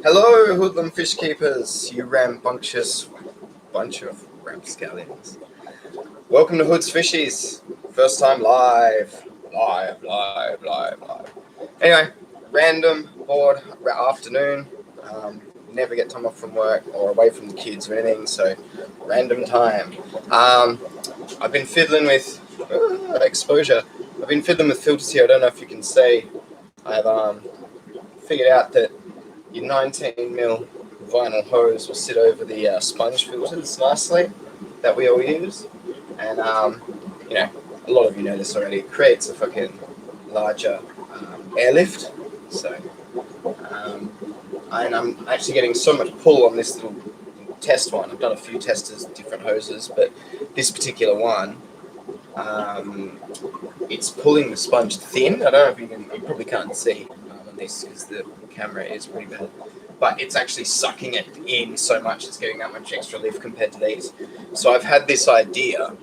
Hello, hoodlum fish keepers, you rambunctious bunch of rapscallions. Welcome to Hood's Fishies. First time live. Live. Anyway, random, bored afternoon. Never get time off from work or away from the kids or anything, so random time. I've been fiddling with exposure. I've been fiddling with filters here. I don't know if you can see. I've figured out that your 19mm vinyl hose will sit over the sponge filters nicely that we all use, and you know, a lot of you know this already. It creates a fucking larger airlift. So, and I'm actually getting so much pull on this little test one. I've done a few tests, different hoses, but this particular one, it's pulling the sponge thin. I don't know if you probably can't see on this because the camera is pretty bad, but it's actually sucking it in so much, it's getting that much extra lift compared to these. So I've had this idea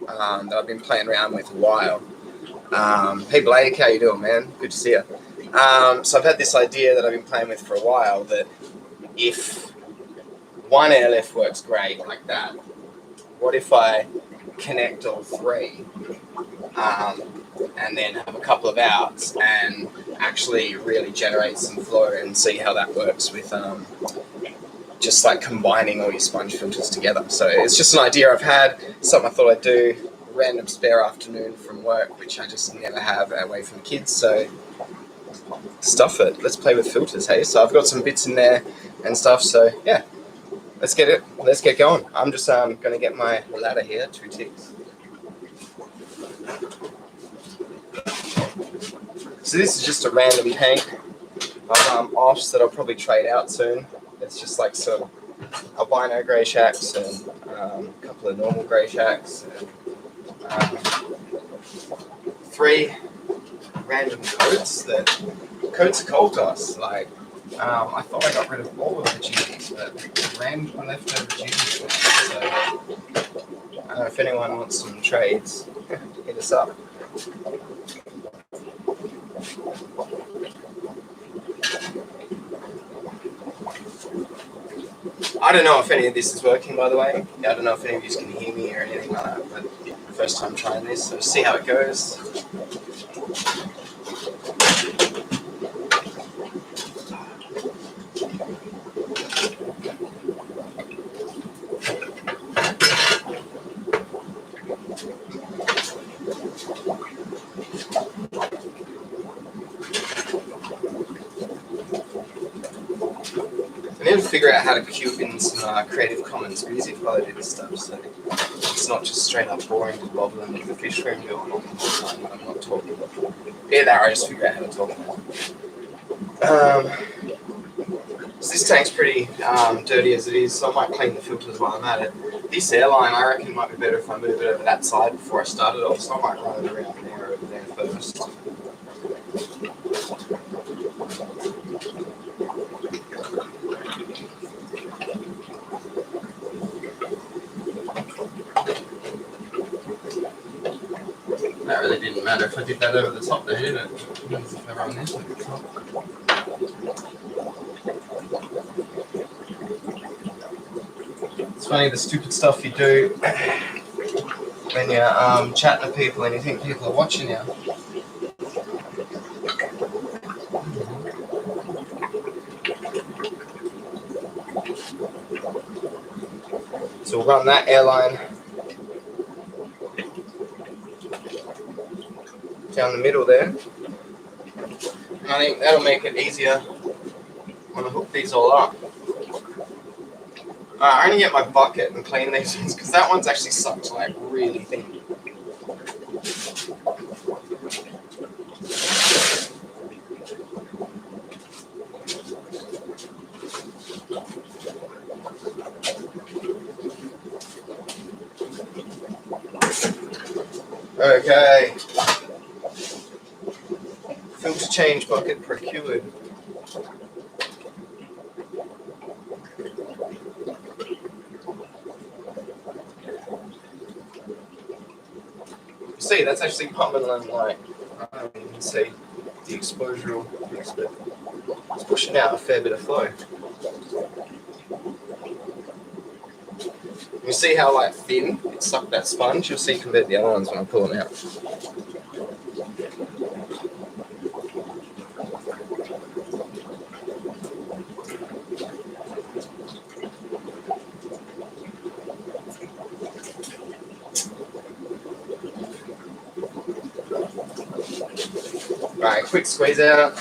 that I've been playing around with a while. Hey Blake, how you doing, man? Good to see you. So I've had this idea that I've been playing with for a while, that if one airlift works great like that, what if I connect all three and then have a couple of outs and actually really generate some flow and see how that works with just like combining all your sponge filters together. So it's just an idea I've had, something I thought I'd do, a random spare afternoon from work, which I just never have away from the kids, so stuff it. Let's play with filters, hey? So I've got some bits in there and stuff, so yeah, let's get going. I'm just going to get my ladder here, 2 ticks. So this is just a random tank of offs that I'll probably trade out soon. It's just like some albino grey shacks and a couple of normal grey shacks. And, 3 random coats are cold to us. Like, I thought I got rid of all of the G's, but random leftover G's. So I don't know if anyone wants some trades, hit us up. I don't know if any of this is working, by the way. I don't know if any of you can hear me or anything like that, but first time trying this, so see how it goes. I need to figure out how to cue in some Creative Commons music while I do this stuff, so it's not just straight up boring to bobbling with the fish room going on the whole time when I'm not talking. Yeah, there, I just figure out how to talk now. So this tank's pretty dirty as it is, so I might clean the filters while I'm at it. This airline, I reckon, might be better if I move it over that side before I start it off, so I might run it around there over there first. That really didn't matter if I did that over the top there, did it? If I run this over the top. It's funny the stupid stuff you do when you're chatting to people and you think people are watching you. So we'll run that airline down the middle there. And I think that'll make it easier when I hook these all up. I only get my bucket and clean these ones because that one's actually sucked like really thin. Okay. Filter change bucket procured. See, that's actually pumping on like, you can see the exposure a bit. It's pushing out a fair bit of flow. You see how like thin it sucked that sponge? You'll see compared to the other ones when I pull them out. Right, quick squeeze out.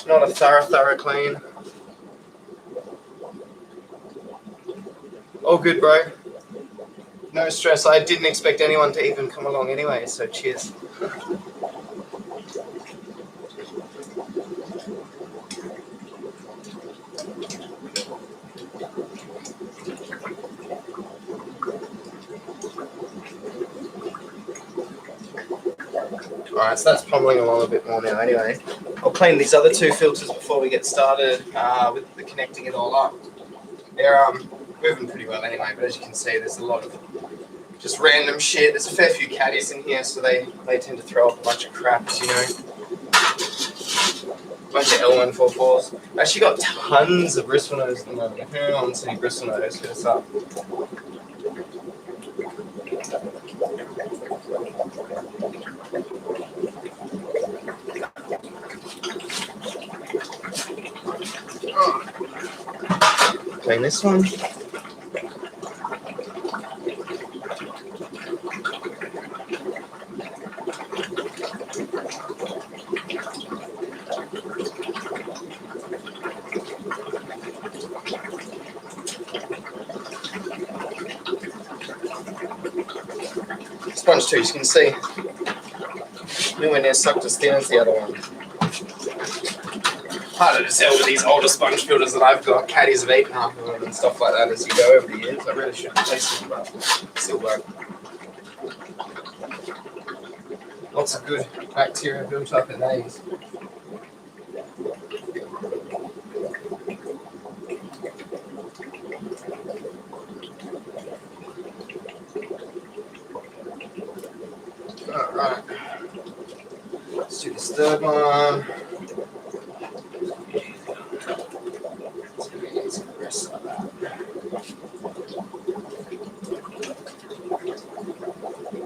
Not a thorough clean. All good, bro. No stress. I didn't expect anyone to even come along anyway, so cheers. Alright, so that's pummeling along a bit more now anyway. I'll clean these other two filters before we get started with the connecting it all up. They're moving pretty well anyway, but as you can see, there's a lot of just random shit. There's a fair few caddies in here, so they tend to throw up a bunch of craps, you know. A bunch of L144s. I've actually got tons of bristlenose at the moment. If anyone wants any bristlenose, hit us up. Clean this one. Sponge too, you can see. Nowhere near sucked as thin as the other one. Harder to tell with these older sponge filters that I've got. Caddies have eaten half of them and stuff like that as you go over the years. I really should replace them, but still work. Lots of good bacteria built up in these. Alright. Let's do this third one.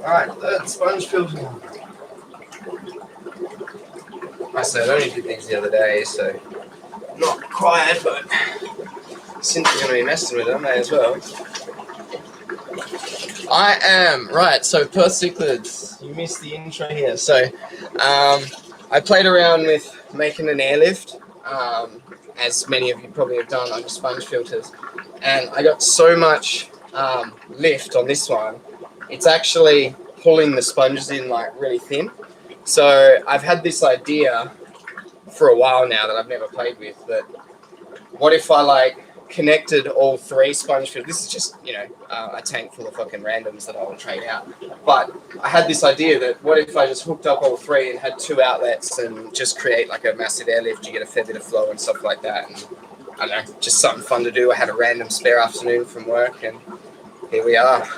Alright, third sponge filter. I said I only did these the other day, so not required, but since we're going to be messing with them, may as well. I am. Right, so Perth cichlids, you missed the intro here. So I played around with making an airlift, as many of you probably have done on your sponge filters, and I got so much lift on this one, it's actually pulling the sponges in like really thin. So I've had this idea for a while now that I've never played with, that what if I like connected all three sponge filters. This is just, you know, a tank full of fucking randoms that I will trade out. But I had this idea that what if I just hooked up all three and had two outlets and just create like a massive airlift, you get a fair bit of flow and stuff like that. And I don't know, just something fun to do. I had a random spare afternoon from work and here we are.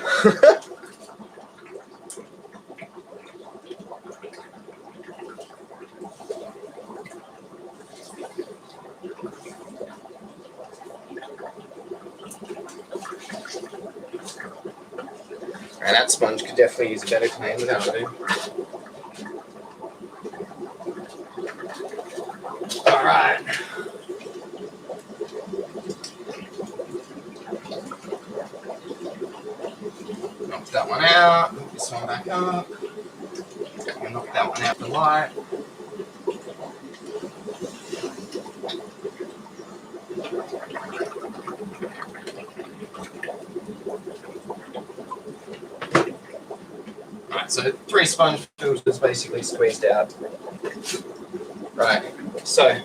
And that sponge could definitely use a better clean than I do. Alright. Knock that one out, hook this one back up. And knock that one out the light. So 3 sponge filters basically squeezed out. Right, so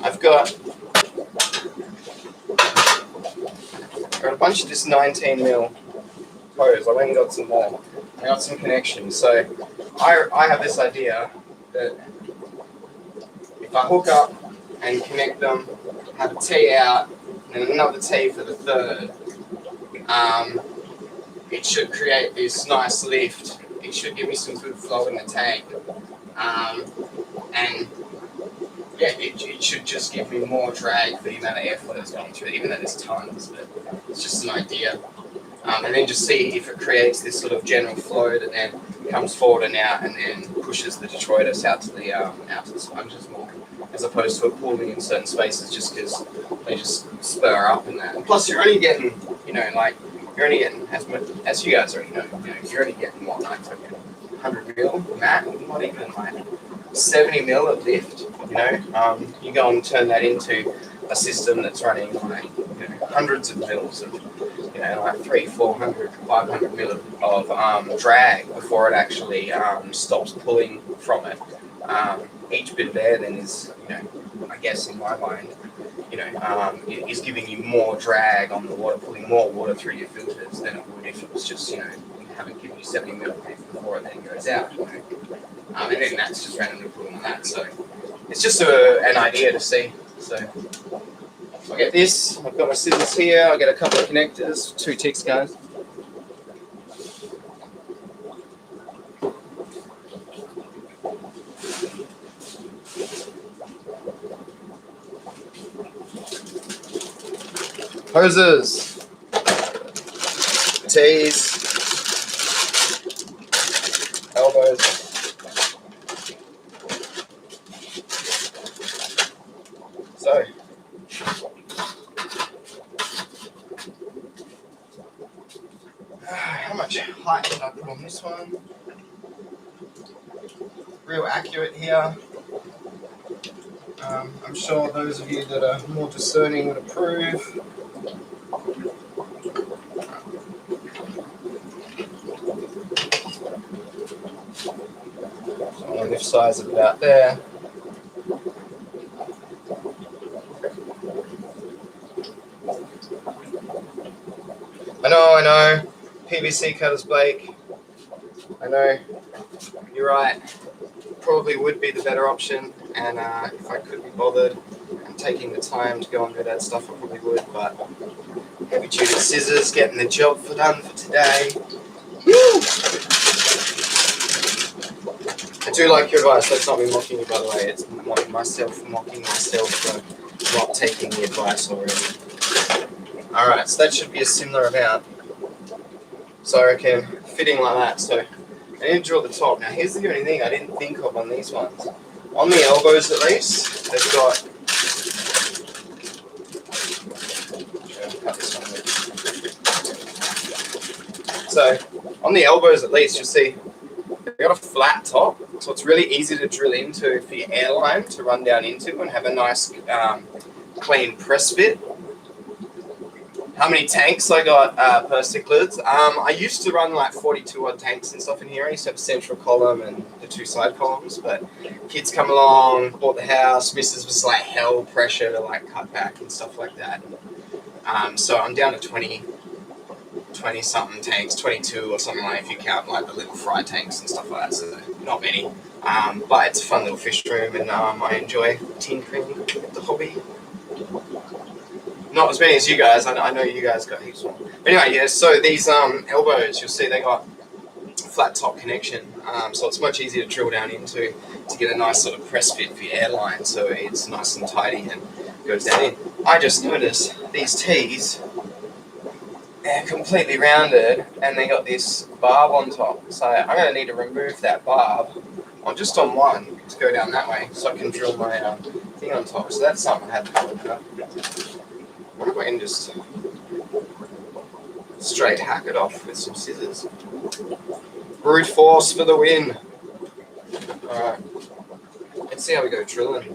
I've got a bunch of this 19mm hose. I went and got some more. I got some connections. So I have this idea that if I hook up and connect them, have a T out, and another T for the third, it should create this nice lift. It should give me some good flow in the tank, and yeah, it should just give me more drag for the amount of airflow that's going through it, even though there's tons, but it's just an idea. And then just see if it creates this sort of general flow that then comes forward and out, and then pushes the detritus out to the sponges more, as opposed to it pooling in certain spaces just because they just spur up in that. And plus, you're only getting, you're only getting, as you guys already know, you're only getting what, like 100 mil mat, not even like 70 mil of lift. You go and turn that into a system that's running like hundreds of mils of like 300, 400, 500 mil of drag before it actually stops pulling from it. Each bit of air then is, I guess in my mind, is giving you more drag on the water, pulling more water through your filters than it would if it was just, haven't given you 70 mil before it then goes out. And then that's just randomly pulling on that. So it's just an idea to see. So I'll get this. I've got my scissors here. I'll get a couple of connectors, 2 ticks, guys. Hoses, T's, elbows. So, how much height did I put on this one? Real accurate here. I'm sure those of you that are more discerning would approve. So on the lift size of about there. I know. PVC cutters, Blake. I know. You're right. Probably would be the better option, and if I could be bothered and taking the time to go and do that stuff, I probably would, but heavy duty scissors getting the job done for today. Woo! I do like your advice. That's not me mocking you, by the way. It's myself mocking myself for not taking the advice already. Alright, so that should be a similar amount. So I reckon fitting like that. So I need to drill at the top. Now here's the only thing I didn't think of on these ones. On the elbows at least, they've got... cut this one with. So on the elbows at least, you'll see they've got a flat top. So it's really easy to drill into for your airline to run down into and have a nice clean press fit. How many tanks I got per cichlids? I used to run like 42 odd tanks and stuff in here. I used to have a central column and the 2 side columns, but kids come along, bought the house, missus was like hell pressure to like cut back and stuff like that. So I'm down to 20 something tanks, 22 or something like, if you count like the little fry tanks and stuff like that, so not many. But it's a fun little fish room, and I enjoy tinkering with the hobby. Not as many as you guys. I know you guys got heaps more. But anyway, yeah, so these elbows, you'll see they got flat top connection. So it's much easier to drill down into to get a nice sort of press fit for your airline, so it's nice and tidy and goes down in. I just noticed these T's, they're completely rounded and they got this barb on top. So I'm going to need to remove that barb just on one to go down that way so I can drill my thing on top. So that's something I had to look at. What if I can just straight hack it off with some scissors? Brute force for the win. Alright, let's see how we go drilling. Do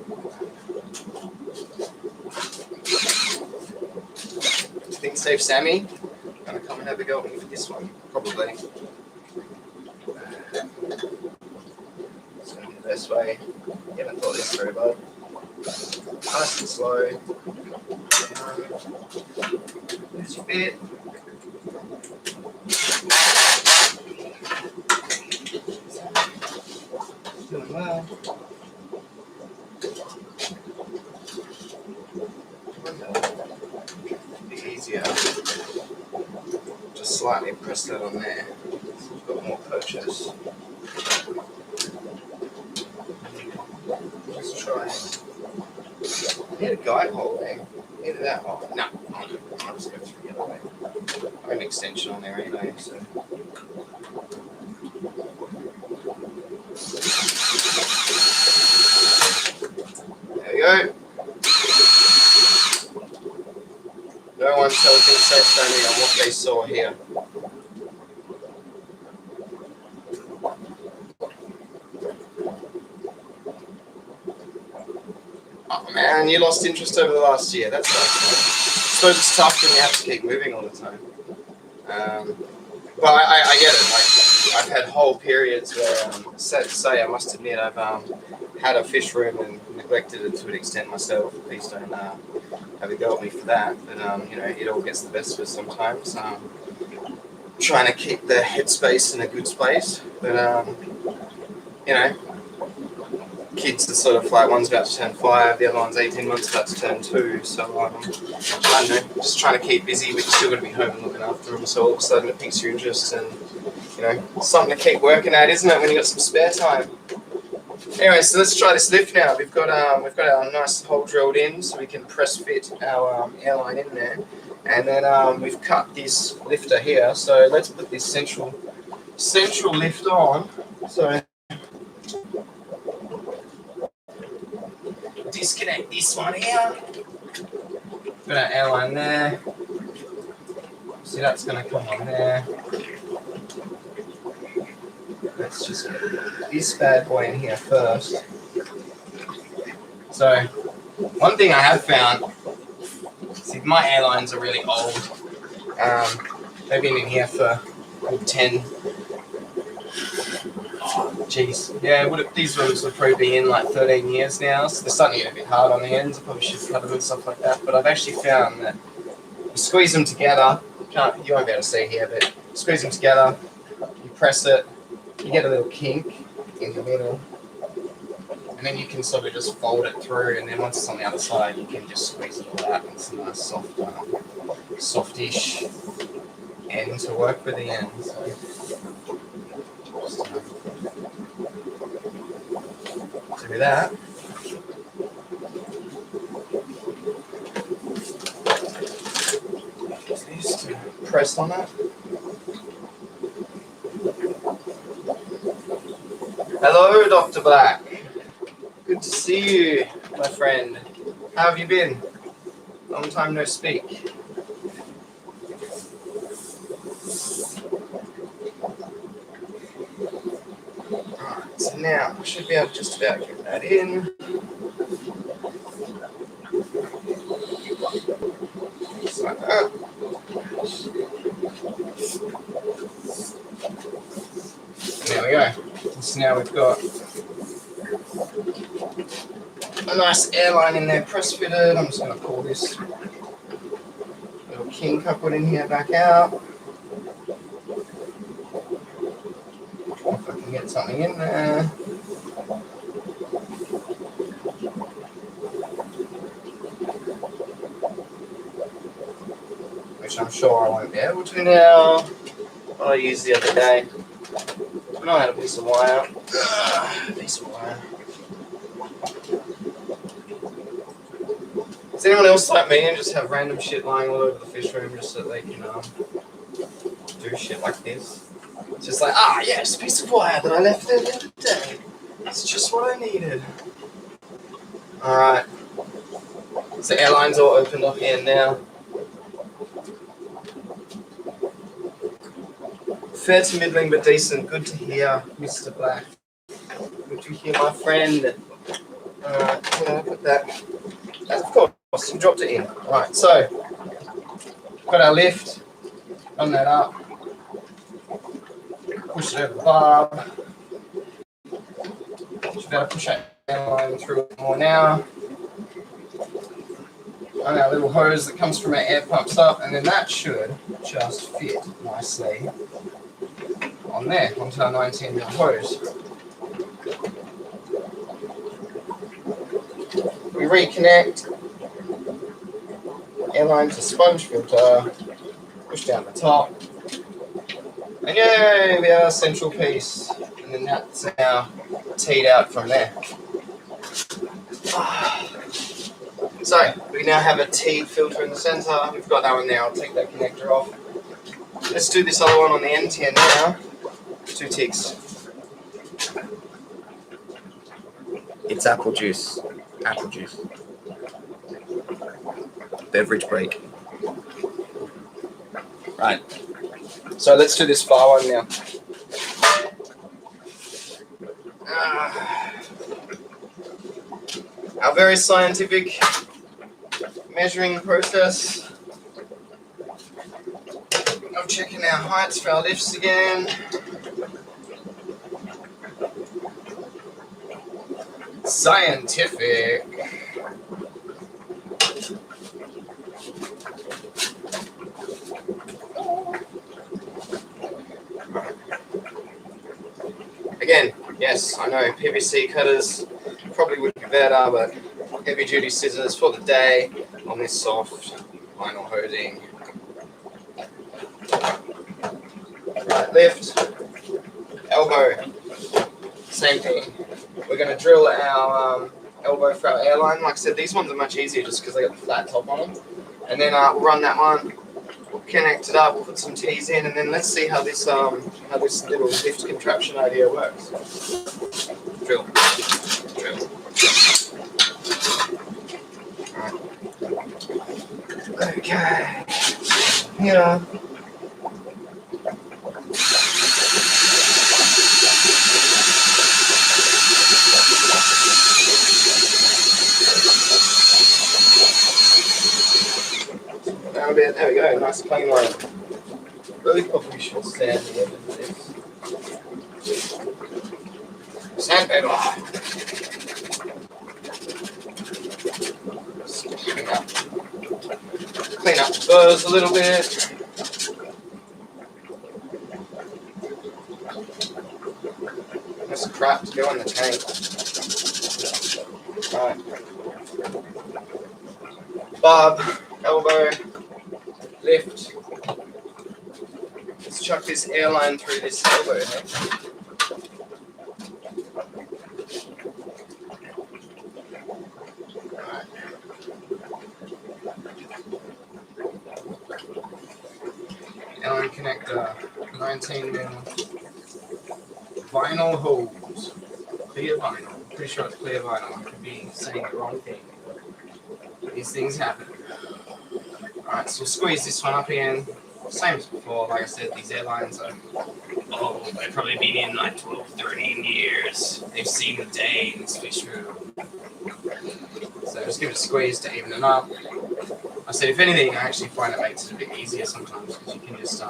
you think Safe Sammy gonna come and have a go at me for this one? Probably. It's gonna be the best way. You haven't thought this through, bud. Nice and slow. There's your bit. Doing well. Be easier. Just slightly press that on there. So we've got more purchase. Let's try it. I need a guide hole there. Either that. Oh, no. I'll just go through the other way. I have an extension on there anyway, so. There we go. No one self-insects on what they saw here. Oh man, you lost interest over the last year. That's nice. I suppose it's tough when you have to keep moving all the time. But I get it. Like I've had whole periods where, sad to say, I must admit, I've had a fish room and neglected it to an extent myself. Please don't have a go at me for that. But you know, it all gets the best of us sometimes. Trying to keep the headspace in a good space, but you know, kids are sort of like one's about to turn 5, the other one's 18 months about to turn 2. So I don't know, just trying to keep busy, but you still got to be home and looking after them. So all of a sudden it piques your interest, and you know, something to keep working at, isn't it? When you got some spare time. Anyway, so let's try this lift now. We've got our nice hole drilled in, so we can press fit our airline in there, and then we've cut this lifter here. So let's put this central lift on. So disconnect this one here. Got our airline there. See, that's going to come on there. Let's just get this bad boy in here first. So, one thing I have found, see, my airlines are really old. They've been in here for 10. Oh, geez. Yeah, these rooms would probably be in like 13 years now, so they're starting to get a bit hard on the ends. I probably should cut them and stuff like that. But I've actually found that you squeeze them together. You won't be able to see here, but you squeeze them together, you press it, you get a little kink in the middle, and then you can sort of just fold it through, and then once it's on the other side, you can just squeeze it all out, and it's a nice soft, softish end to work with the end. So just do that. Just press on it. Hello, Dr. Black. Good to see you, my friend. How have you been? Long time no speak. Alright, so now I should be able to just about get that in. Just like that. There we go. So now we've got a nice airline in there, press fitted. I'm just going to pull this little kink I put in here back out. If I can get something in there. Which I'm sure I won't be able to now. What I used the other day. I had a piece of wire. Does anyone else like me and just have random shit lying all over the fish room just so they can do shit like this? It's just like, yes, a piece of wire that I left there the other day. That's just what I needed. Alright. So the airline's all opened up here now. Fair to middling but decent. Good to hear, Mr. Black. Good to hear, my friend. Alright, yeah, put that. Of course, you dropped it in. Alright, so got our lift. Run that up. Push it over the barb. Should be able to push that line through it more now. And our little hose that comes from our air pumps up, and then that should just fit nicely on there, onto our 19mm hose. We reconnect, airline to sponge filter, push down the top, and yay, we have our central piece, and then that's now teed out from there. So we now have a T filter in the center. We've got that one there. I'll take that connector off. Let's do this other one on the end here now. 2 ticks. It's apple juice. Apple juice. Beverage break. Right. So let's do this far one now. Our very scientific measuring process of checking our heights for our lifts again. Scientific. Again, yes, I know PVC cutters probably would be better, but heavy duty scissors for the day on this soft vinyl hosing. Right, lift, elbow, same thing. We're going to drill our elbow for our airline. Like I said, these ones are much easier just because they got the flat top on them. And then we'll run that one, we'll connect it up, we'll put some T's in, and then let's see how this little lift contraption idea works. Drill. Drill. Right. Okay. Yeah. Down a bit. There we go. Nice clean line. Really probably should stand the end of this. Sandpaper. Clean up the burrs a little bit. There's crap to go in the tank. Right. Barb, elbow, lift. Let's chuck this airline through this elbow. Right. Airline connector, 19mm vinyl hose, clear vinyl. Pretty sure it's clear vinyl. I could be saying the wrong thing. These things happen. Alright, so we'll squeeze this one up again. Same as before, like I said, these airlines are old. They've probably been in like 12, 13 years. They've seen the day in this fish room. So just give it a squeeze to even it up. I said, if anything, I actually find it makes it a bit easier sometimes because you can just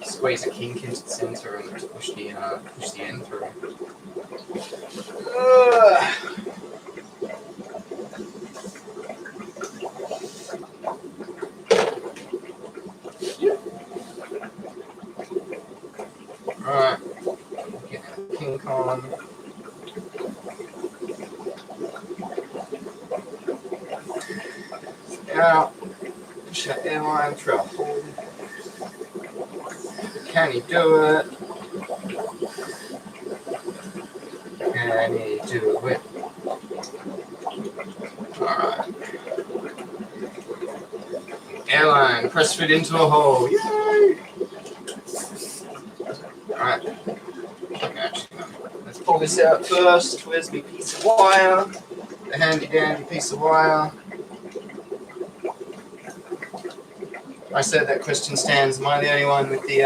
squeeze a kink into the center and push the end through. Alright, get the kink on. Out, push that airline through a hole. Can you do it? Can you do it? Alright. Airline, press fit into a hole. Yay! Alright. Let's pull this out first. Where's my piece of wire? The handy dandy piece of wire. I said that question stands. Am I the only one with the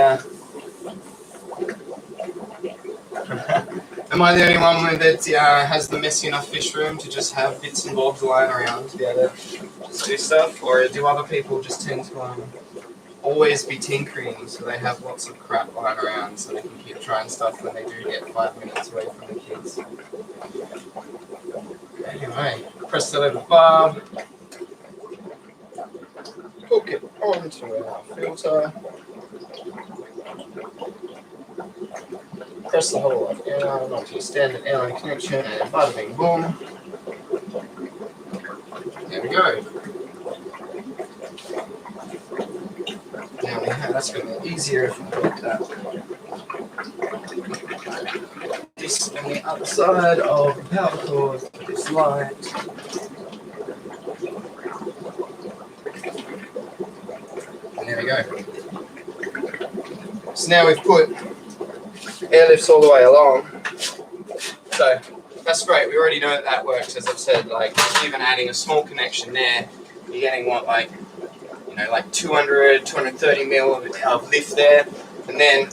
am I the only one that has the messy enough fish room to just have bits and bobs lying around to be able to just do stuff? Or do other people just tend to always be tinkering, so they have lots of crap lying around so they can keep trying stuff when they do get 5 minutes away from the kids? Anyway, press the little barb. Hook it onto our filter. Press the whole of airline onto your standard airline connection and bada bing boom. There we go. Now we have, that's going to be easier if we put that. This on the other side of the power cord, this light. go. So now we've put airlifts all the way along. So that's great. We already know that that works. As I've said, like even adding a small connection there, you're getting what, like, you know, like 200, 230 mil of lift there. And then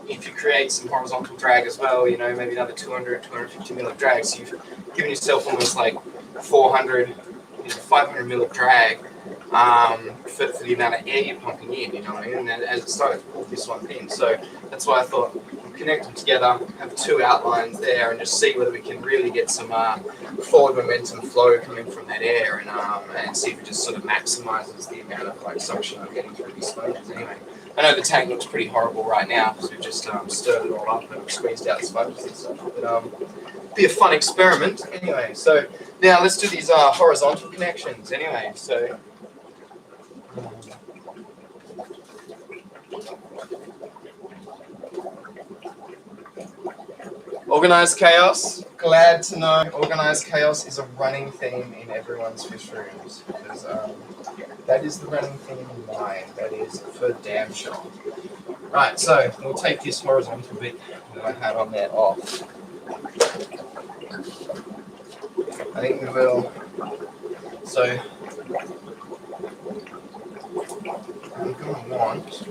if you create some horizontal drag as well, you know, maybe another 200, 250 mil of drag. So you've given yourself almost like 400, 500 mil of drag for the amount of air you're pumping in, you know what I mean? And as it started to pull this one in. So that's why I thought we'll connect them together, have two outlines there, and just see whether we can really get some forward momentum flow coming from that air, and see if it just sort of maximizes the amount of like suction I'm getting through these sponges. Anyway, I know the tank looks pretty horrible right now because we've just stirred it all up and squeezed out sponges and stuff. But be a fun experiment anyway. So now let's do these horizontal connections anyway. So organized chaos. Glad to know organized chaos is a running theme in everyone's fish rooms, because that is the running theme in mine. That is for damn sure. Right, so we'll take this horizontal bit that I had on there off. I think we will. So I'm going to want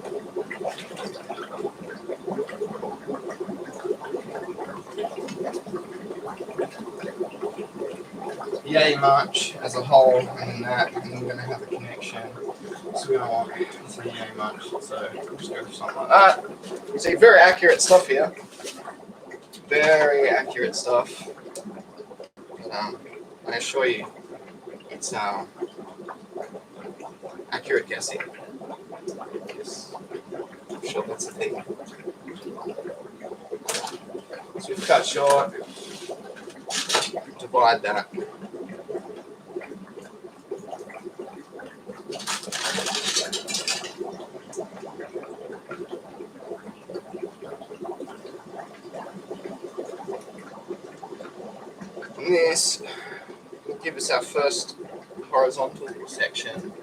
the A march as a whole, and that, and then we're going to have a connection. So we don't want the A march, so we'll just go for something like that. See, very accurate stuff here. Very accurate stuff. But, I assure you, it's accurate guessing. Yes. I'm sure that's a thing. So we've cut short, divide that. And this will give us our first horizontal section.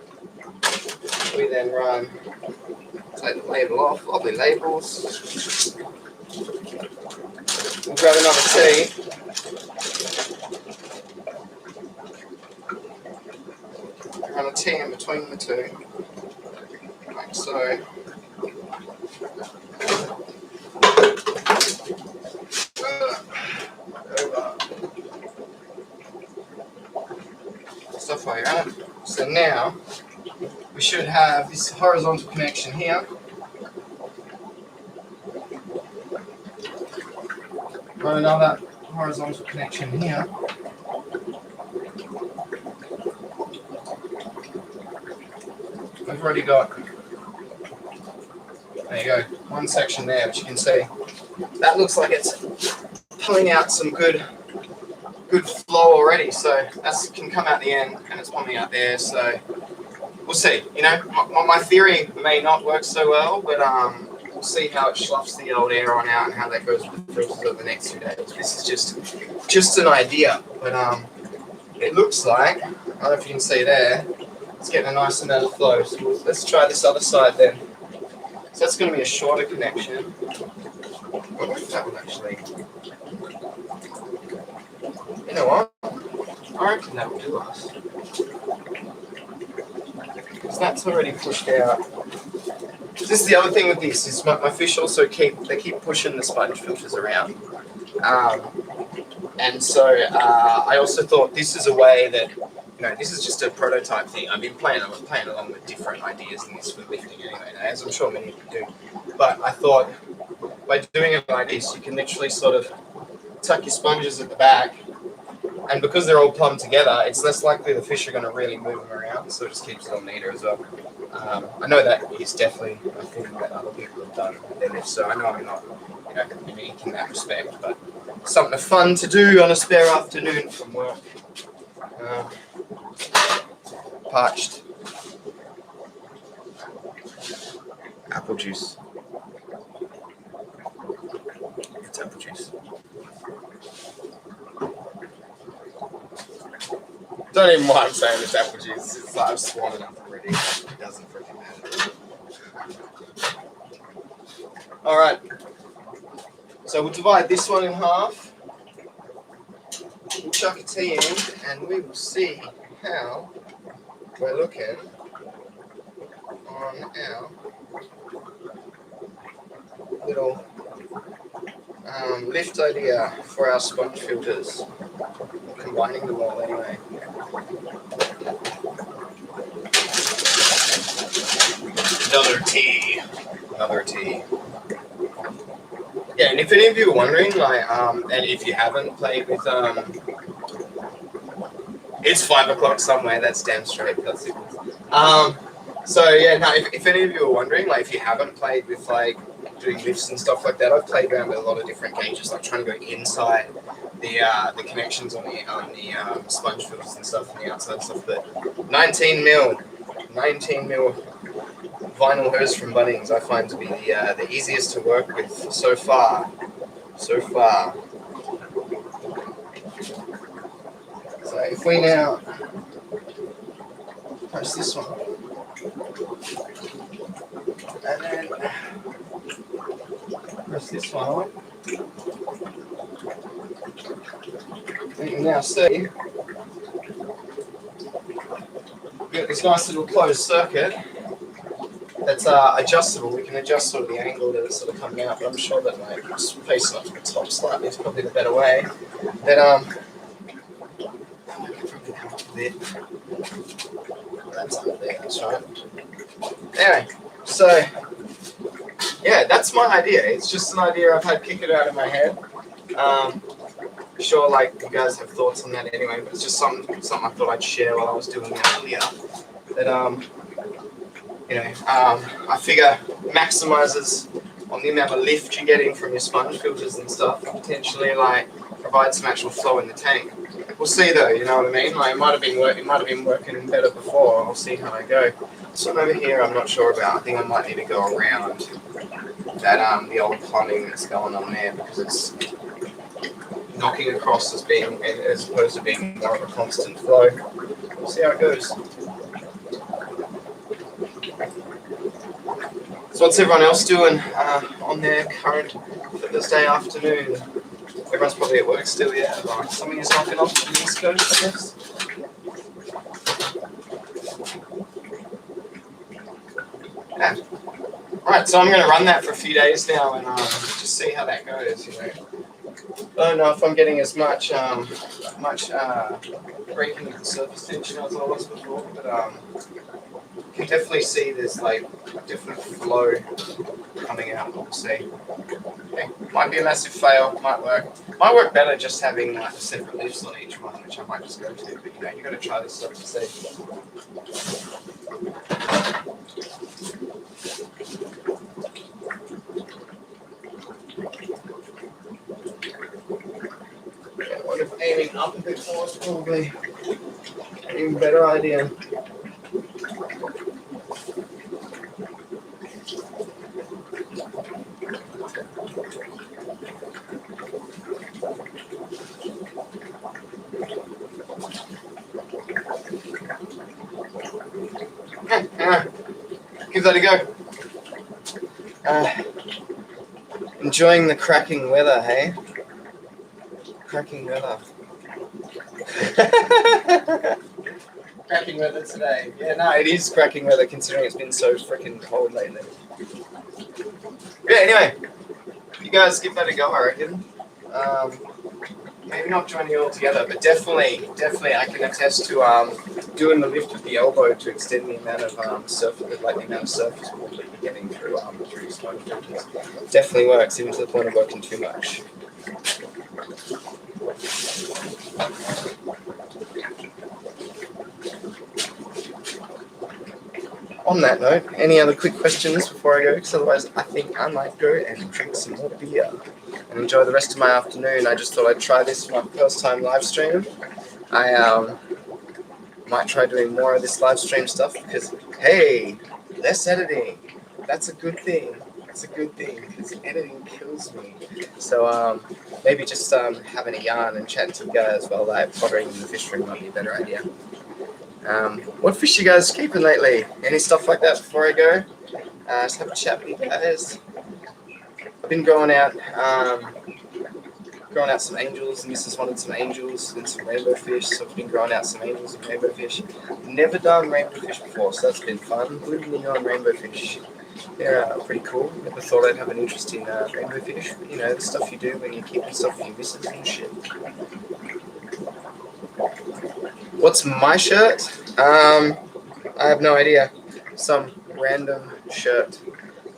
We then run, take the label off, lovely labels. We'll grab another T. Run a T in between the two, like so. Stuff like that. So now we should have this horizontal connection here. Run another horizontal connection here. We've already got, there you go, one section there, which you can see. That looks like it's pulling out some good flow already. So that can come out the end, and it's pumping out there. So we'll see. You know, my theory may not work so well, but we'll see how it sloughs the old air on out and how that goes with the filters over the next 2 days. This is just an idea, but it looks like, I don't know if you can see there, it's getting a nice amount of flow. So let's try this other side then. So that's going to be a shorter connection. I wonder if that will actually, you know what? I reckon that will do us. Because that's already pushed out. This is the other thing with this, is my fish also keep pushing the sponge filters around. And so I also thought this is a way that, you know, this is just a prototype thing. I've been playing along with different ideas in this for lifting anyway, as I'm sure many of you do. But I thought by doing it like this, you can literally sort of tuck your sponges at the back, and because they're all plumbed together, it's less likely the fish are going to really move them around, so it just keeps it all neater as well. I know that is definitely a thing that other people have done with their lifts, so I know I'm not, you know, unique in that respect, but something fun to do on a spare afternoon from work. Parched apple juice. It's apple juice. Don't even mind saying it's apple juice. It's like I've sworn enough already. It doesn't freaking matter. All right. So we'll divide this one in half. We'll chuck a T in, and we will see how we're looking on our little lift idea for our sponge filters. We're combining them all anyway. Another T. Another T. Yeah, and if any of you are wondering, like, and if you haven't played with, it's 5 o'clock somewhere. That's damn straight. That's it. So yeah, no. If any of you are wondering, like, if you haven't played with like doing lifts and stuff like that, I've played around with a lot of different gauges, like trying to go inside the connections on the sponge filters and stuff, and the outside stuff. But 19 mil vinyl hose from Bunnings, I find to be the easiest to work with so far. So if we now press this one, and then press this one on, and you can now see we've got this nice little closed circuit that's adjustable. We can adjust sort of the angle that it's sort of coming out, but I'm sure that like just facing up to the top slightly is probably the better way. That I can probably come up with it. That's up there, that's right. Anyway, so yeah, that's my idea. It's just an idea I've had kicking around in my head. Sure, like you guys have thoughts on that anyway, but it's just something I thought I'd share while I was doing it earlier. That I figure maximizes on the amount of lift you're getting from your sponge filters and stuff, and potentially like provide some actual flow in the tank. We'll see though, you know what I mean? Like it might have been working better before. I'll see how I go. This one over here I'm not sure about. I think I might need to go around that the old plumbing that's going on there, because it's knocking across as opposed to being more of a constant flow. We'll see how it goes. So what's everyone else doing on their current Thursday afternoon? Everyone's probably at work still, yeah. Like something is knocking off the East Coast, I guess. Yeah. Right, so I'm going to run that for a few days now and just see how that goes. You know, I don't know if I'm getting as much breaking of the surface tension as I was before, but you can definitely see there's like different flow coming out. We'll see. Okay. Might be a massive fail. Might work better just having like separate lifts on each one, which I might just go to. But you know, you got to try this stuff to see. What if aiming up a bit more is probably an even better idea. Give that a go. Enjoying the cracking weather, hey? Cracking weather. Cracking weather today. Yeah, no, it is cracking weather considering it's been so freaking cold lately. Yeah, anyway, you guys give that a go, I reckon. Maybe not join you all together, but definitely I can attest to doing the lift with the elbow to extend the amount of surface pull that you're getting through sponge filters. Definitely works, even to the point of working too much. On that note, any other quick questions before I go? Because otherwise I think I might go and drink some more beer and enjoy the rest of my afternoon. I just thought I'd try this for my first time live stream. I might try doing more of this live stream stuff because, hey, less editing. That's a good thing. That's a good thing because editing kills me. So maybe just having a yarn and chatting to you guys while like pottering in the fish room might be a better idea. What fish you guys keeping lately? Any stuff like that before I go? Just have a chat with you guys. been growing out some angels, and Mrs. wanted some angels and some rainbow fish, so I've been growing out some angels and rainbow fish. Never done rainbow fish before, so that's been fun. Building on rainbow fish. They're pretty cool. Never thought I'd have an interest in rainbow fish. But, you know, the stuff you do when you keep yourself for your missus and shit. What's my shirt? I have no idea. Some random shirt.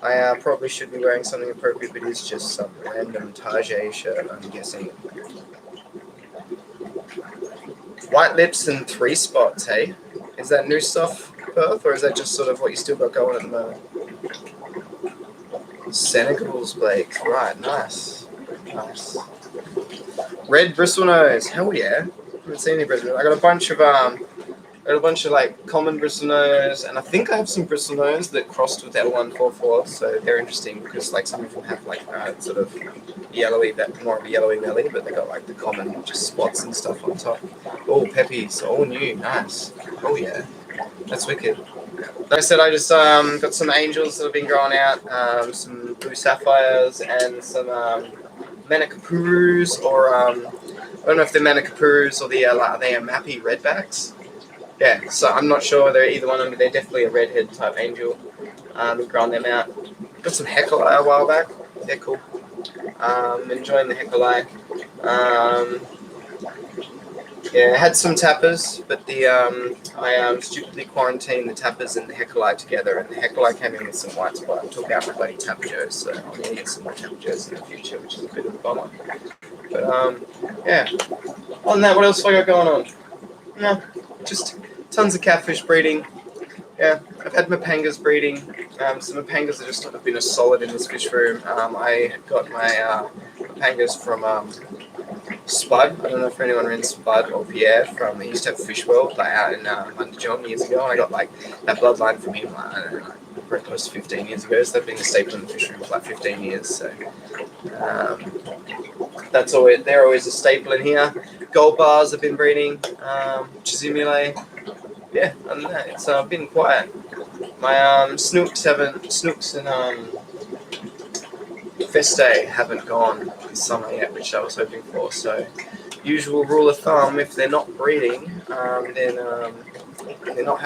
I probably should be wearing something appropriate, but it's just some random Tajay shirt, I'm guessing. White lips and 3 spots, hey? Is that new stuff, Perth, or is that just sort of what you still got going at the moment? Senegals, Blake. Right, nice. Nice. Red bristlenose. Hell yeah. I haven't seen any bristlenose. I got a bunch of like common bristlenose, and I think I have some bristlenose that crossed with L144, so they're interesting because like some of them have like sort of yellowy, more of a yellowy belly, but they got like the common just spots and stuff on top. Oh, peppies, all new, nice. Oh yeah, that's wicked. Like I said, I just got some angels that have been growing out, some blue sapphires, and some Manicapurus, or I don't know if they're Manicapurus or they are Mappy redbacks. Yeah, so I'm not sure they're either one of them, but they're definitely a redhead type angel. Growing them out. Got some Heckelai a while back. They're cool. Enjoying the Heckelai. Yeah, I had some tappers, but I stupidly quarantined the tappers and the Heckelai together, and the Heckelai came in with some white spot. I took out my bloody tapajos, so I'm going to get some more tapajos in the future, which is a bit of a bummer. But yeah. Other than that, what else have I got going on? No, just tons of catfish breeding. Yeah, I've had Mapangas breeding. Some Mapangas are just have been a solid in this fish room. I got my Mapangas from Spud. I don't know if anyone ran Spud or Pierre from. He used to have Fish World like, out in Mundijong years ago, and I got like that bloodline from him. Like, I don't know, like, pretty close to 15 years ago. So they've been a staple in the fish room for like 15 years. So that's always they're always a staple in here. Gold bars have been breeding. Chizimile. Yeah, other than that, it's been quiet. My snooks and Feste haven't gone this summer yet, which I was hoping for. So, usual rule of thumb: if they're not breeding, then they're not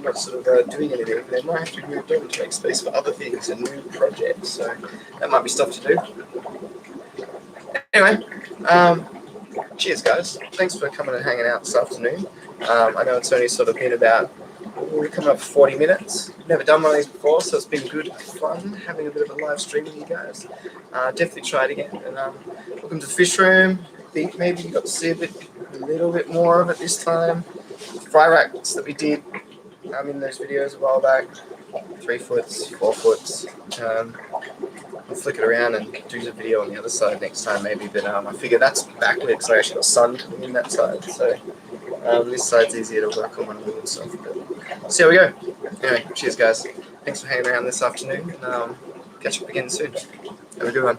not sort of doing anything. They might have to be moved on to make space for other things and new projects. So that might be stuff to do. Anyway, cheers, guys. Thanks for coming and hanging out this afternoon. I know it's only sort of been about, we're coming up 40 minutes. Never done one of these before, so it's been good fun having a bit of a live stream with you guys. Definitely try it again. And welcome to the fish room. I think maybe you got to see a little bit more of it this time. Fry racks that we did in those videos a while back. 3 foots, 4 foots. I'll flick it around and do the video on the other side next time maybe, but I figure that's backlit because I actually got sun in that side, so this side's easier to work on when I'm doing stuff, but see how we go. Anyway, cheers guys, thanks for hanging around this afternoon, and catch up again soon. Have a good one.